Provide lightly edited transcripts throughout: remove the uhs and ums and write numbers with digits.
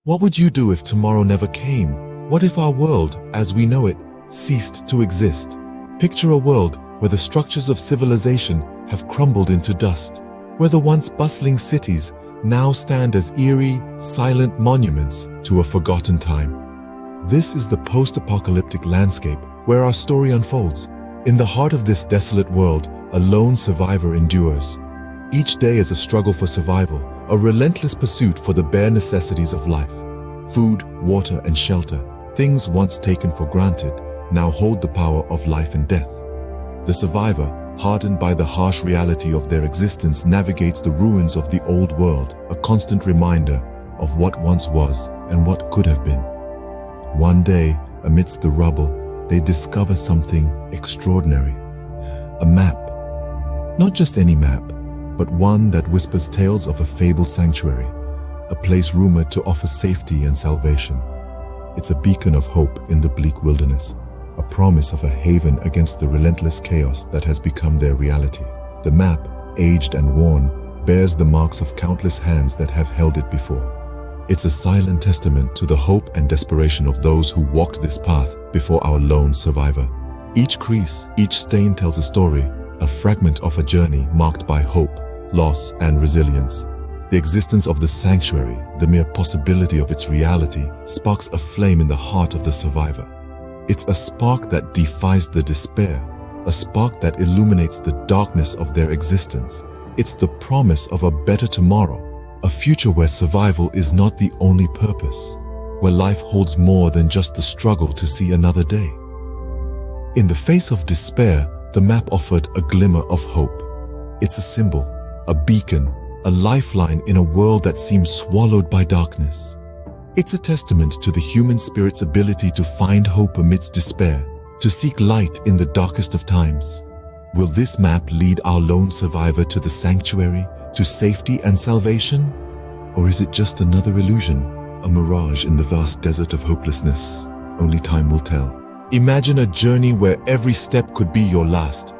What would you do if tomorrow never came? What if our world, as we know it, ceased to exist? Picture a world where the structures of civilization have crumbled into dust, where the once bustling cities now stand as eerie, silent monuments to a forgotten time. This is the post-apocalyptic landscape where our story unfolds. In the heart of this desolate world, a lone survivor endures. Each day is a struggle for survival, a relentless pursuit for the bare necessities of life. Food, water, and shelter, things once taken for granted, now hold the power of life and death. The survivor, hardened by the harsh reality of their existence, navigates the ruins of the old world, a constant reminder of what once was and what could have been. One day, amidst the rubble, they discover something extraordinary. A map. Not just any map, but one that whispers tales of a fabled sanctuary, a place rumored to offer safety and salvation. It's a beacon of hope in the bleak wilderness, a promise of a haven against the relentless chaos that has become their reality. The map, aged and worn, bears the marks of countless hands that have held it before. It's a silent testament to the hope and desperation of those who walked this path before our lone survivor. Each crease, each stain tells a story, a fragment of a journey marked by hope, loss, and resilience. The existence of the sanctuary, the mere possibility of its reality, sparks a flame in the heart of the survivor. It's a spark that defies the despair, a spark that illuminates the darkness of their existence. It's the promise of a better tomorrow, a future where survival is not the only purpose, where life holds more than just the struggle to see another day. In the face of despair, the map offered a glimmer of hope. It's a symbol, a beacon, a lifeline in a world that seems swallowed by darkness. It's a testament to the human spirit's ability to find hope amidst despair, to seek light in the darkest of times. Will this map lead our lone survivor to the sanctuary, to safety and salvation? Or is it just another illusion, a mirage in the vast desert of hopelessness? Only time will tell. Imagine a journey where every step could be your last,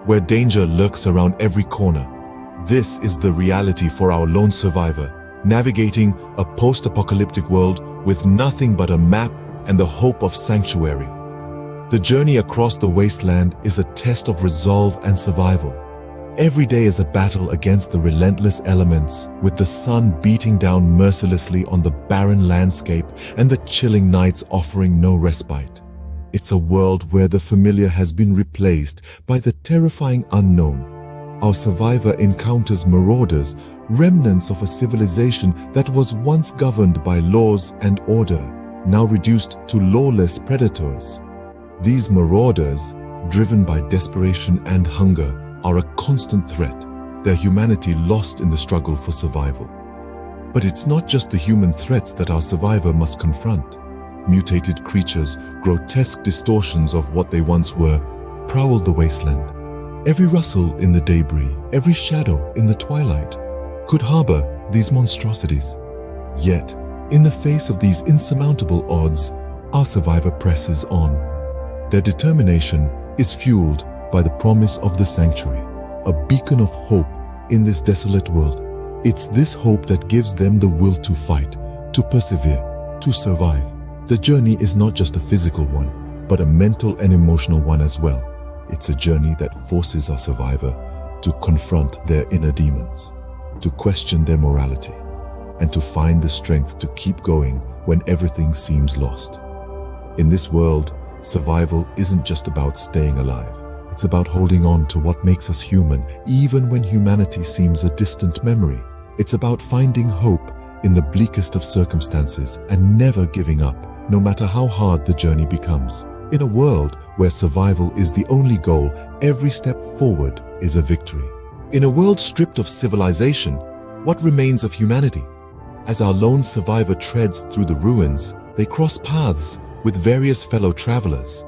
where danger lurks around every corner. This is the reality for our lone survivor, navigating a post-apocalyptic world with nothing but a map and the hope of sanctuary. The journey across the wasteland is a test of resolve and survival. Every day is a battle against the relentless elements, with the sun beating down mercilessly on the barren landscape and the chilling nights offering no respite. It's a world where the familiar has been replaced by the terrifying unknown. Our survivor encounters marauders, remnants of a civilization that was once governed by laws and order, now reduced to lawless predators. These marauders, driven by desperation and hunger, are a constant threat, their humanity lost in the struggle for survival. But it's not just the human threats that our survivor must confront. Mutated creatures, grotesque distortions of what they once were, prowl the wasteland. Every rustle in the debris, every shadow in the twilight, could harbor these monstrosities. Yet, in the face of these insurmountable odds, our survivor presses on. Their determination is fueled by the promise of the sanctuary, a beacon of hope in this desolate world. It's this hope that gives them the will to fight, to persevere, to survive. The journey is not just a physical one, but a mental and emotional one as well. It's a journey that forces our survivor to confront their inner demons, to question their morality, and to find the strength to keep going when everything seems lost. In this world, survival isn't just about staying alive. It's about holding on to what makes us human, even when humanity seems a distant memory. It's about finding hope in the bleakest of circumstances and never giving up, no matter how hard the journey becomes. In a world where survival is the only goal, every step forward is a victory. In a world stripped of civilization, what remains of humanity? As our lone survivor treads through the ruins, they cross paths with various fellow travelers.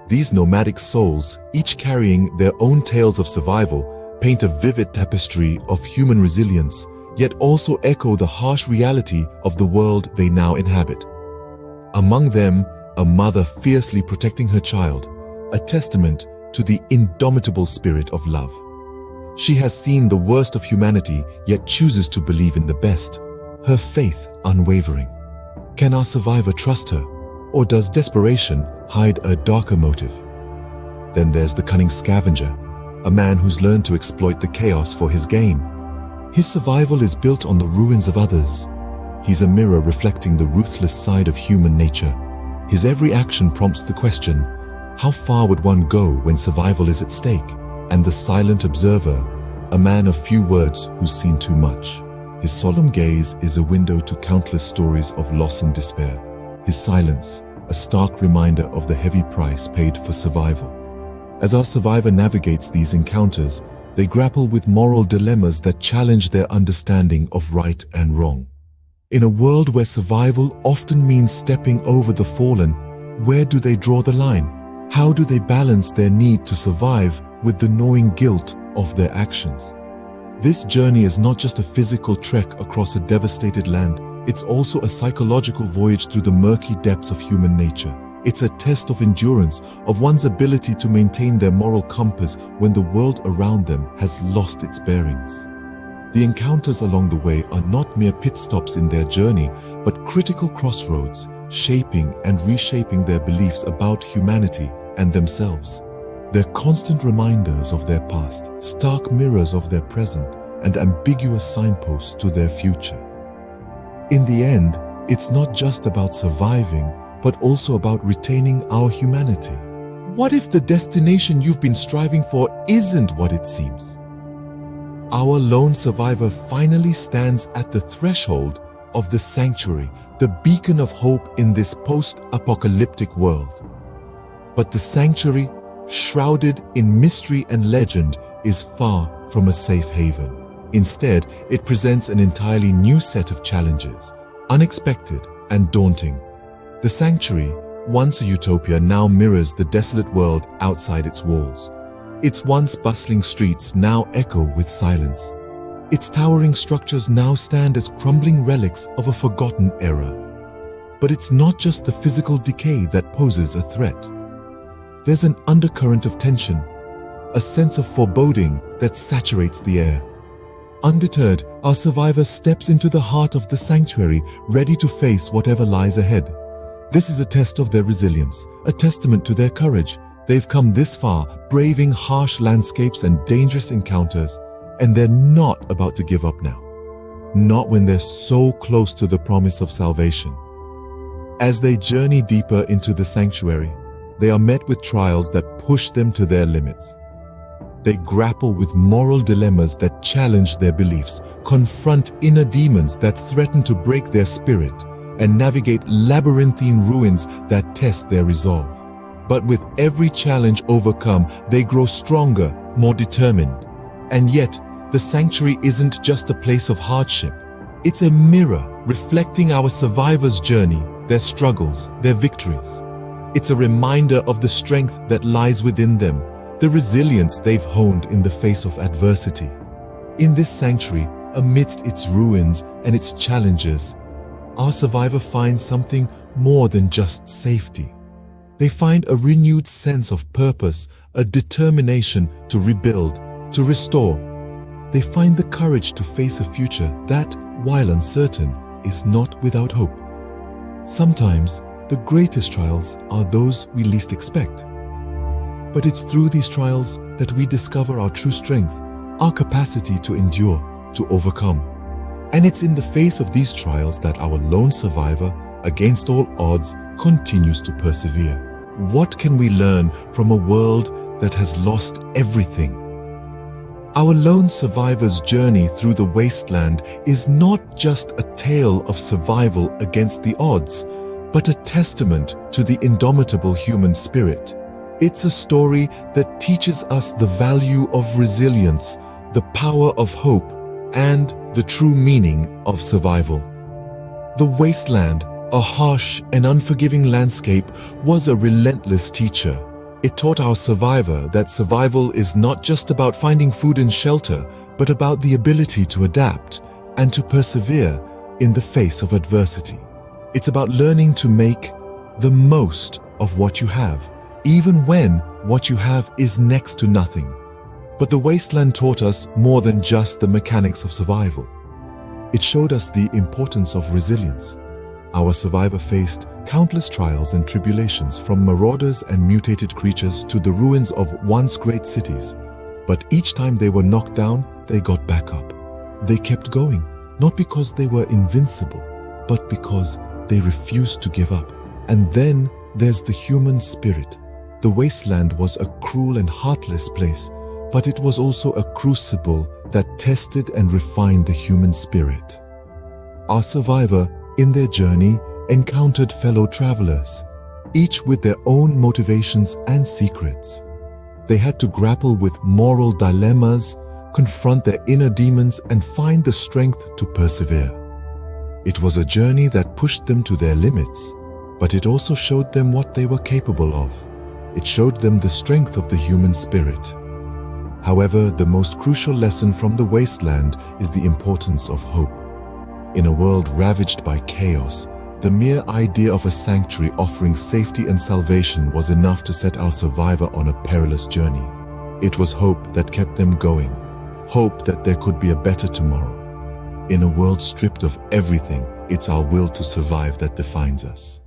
These nomadic souls, each carrying their own tales of survival, paint a vivid tapestry of human resilience, yet also echo the harsh reality of the world they now inhabit. Among them, a mother fiercely protecting her child, a testament to the indomitable spirit of love. She has seen the worst of humanity, yet chooses to believe in the best, her faith unwavering. Can our survivor trust her? Or does desperation hide a darker motive? Then there's the cunning scavenger, a man who's learned to exploit the chaos for his gain. His survival is built on the ruins of others. He's a mirror reflecting the ruthless side of human nature. His every action prompts the question, how far would one go when survival is at stake? And the silent observer, a man of few words who's seen too much. His solemn gaze is a window to countless stories of loss and despair. His silence, a stark reminder of the heavy price paid for survival. As our survivor navigates these encounters, they grapple with moral dilemmas that challenge their understanding of right and wrong. In a world where survival often means stepping over the fallen, where do they draw the line? How do they balance their need to survive with the gnawing guilt of their actions? This journey is not just a physical trek across a devastated land, it's also a psychological voyage through the murky depths of human nature. It's a test of endurance, of one's ability to maintain their moral compass when the world around them has lost its bearings. The encounters along the way are not mere pit stops in their journey, but critical crossroads, shaping and reshaping their beliefs about humanity and themselves. They're constant reminders of their past, stark mirrors of their present, and ambiguous signposts to their future. In the end, it's not just about surviving, but also about retaining our humanity. What if the destination you've been striving for isn't what it seems? Our lone survivor finally stands at the threshold of the sanctuary, the beacon of hope in this post-apocalyptic world. But the sanctuary, shrouded in mystery and legend, is far from a safe haven. Instead, it presents an entirely new set of challenges, unexpected and daunting. The sanctuary, once a utopia, now mirrors the desolate world outside its walls. Its once bustling streets now echo with silence. Its towering structures now stand as crumbling relics of a forgotten era. But it's not just the physical decay that poses a threat. There's an undercurrent of tension, a sense of foreboding that saturates the air. Undeterred, our survivor steps into the heart of the sanctuary, ready to face whatever lies ahead. This is a test of their resilience, a testament to their courage. They've come this far, braving harsh landscapes and dangerous encounters, and they're not about to give up now. Not when they're so close to the promise of salvation. As they journey deeper into the sanctuary, they are met with trials that push them to their limits. They grapple with moral dilemmas that challenge their beliefs, confront inner demons that threaten to break their spirit, and navigate labyrinthine ruins that test their resolve. But with every challenge overcome, they grow stronger, more determined. And yet, the sanctuary isn't just a place of hardship. It's a mirror reflecting our survivors' journey, their struggles, their victories. It's a reminder of the strength that lies within them, the resilience they've honed in the face of adversity. In this sanctuary, amidst its ruins and its challenges, our survivor finds something more than just safety. They find a renewed sense of purpose, a determination to rebuild, to restore. They find the courage to face a future that, while uncertain, is not without hope. Sometimes, the greatest trials are those we least expect. But it's through these trials that we discover our true strength, our capacity to endure, to overcome. And it's in the face of these trials that our lone survivor, against all odds, continues to persevere. What can we learn from a world that has lost everything? Our lone survivor's journey through the wasteland is not just a tale of survival against the odds, but a testament to the indomitable human spirit. It's a story that teaches us the value of resilience, the power of hope, and the true meaning of survival. The wasteland, a harsh and unforgiving landscape, was a relentless teacher. It taught our survivor that survival is not just about finding food and shelter, but about the ability to adapt and to persevere in the face of adversity. It's about learning to make the most of what you have, even when what you have is next to nothing. But the wasteland taught us more than just the mechanics of survival. It showed us the importance of resilience, Our survivor faced countless trials and tribulations, from marauders and mutated creatures to the ruins of once great cities. But each time they were knocked down, they got back up. They kept going, not because they were invincible, but because they refused to give up. And then there's the human spirit. The Wasteland was a cruel and heartless place, but it was also a crucible that tested and refined the human spirit. Our survivor, in their journey, encountered fellow travelers, each with their own motivations and secrets. They had to grapple with moral dilemmas, confront their inner demons, and find the strength to persevere. It was a journey that pushed them to their limits, but it also showed them what they were capable of. It showed them the strength of the human spirit. However, the most crucial lesson from the Wasteland is the importance of hope. In a world ravaged by chaos, the mere idea of a sanctuary offering safety and salvation was enough to set our survivor on a perilous journey. It was hope that kept them going, hope that there could be a better tomorrow. In a world stripped of everything, it's our will to survive that defines us.